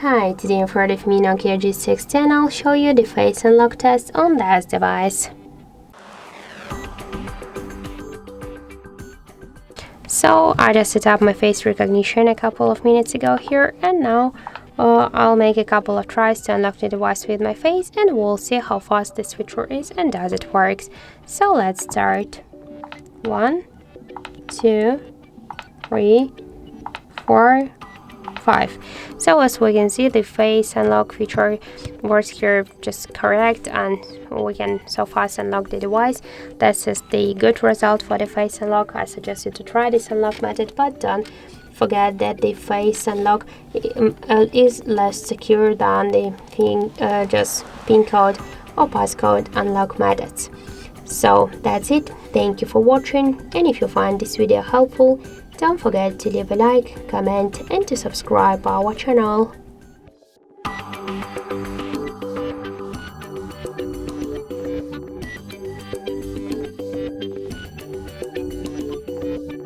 Hi, today in front of me NOKIA G60 and I'll show you the face unlock test on this device. So I just set up my face recognition a couple of minutes ago here, and now I'll make a couple of tries to unlock the device with my face, and we'll see how fast this feature is and does it works. So let's start. 1, 2, 3, 4, 5. So as we can see, the face unlock feature works here just correct, and we can so fast unlock the device. This is the good result for the face unlock. I suggest you to try this unlock method, but don't forget that the face unlock is less secure than the just PIN code or passcode unlock methods. So that's it. Thank you for watching, and if you find this video helpful, don't forget to leave a like, comment and to subscribe our channel.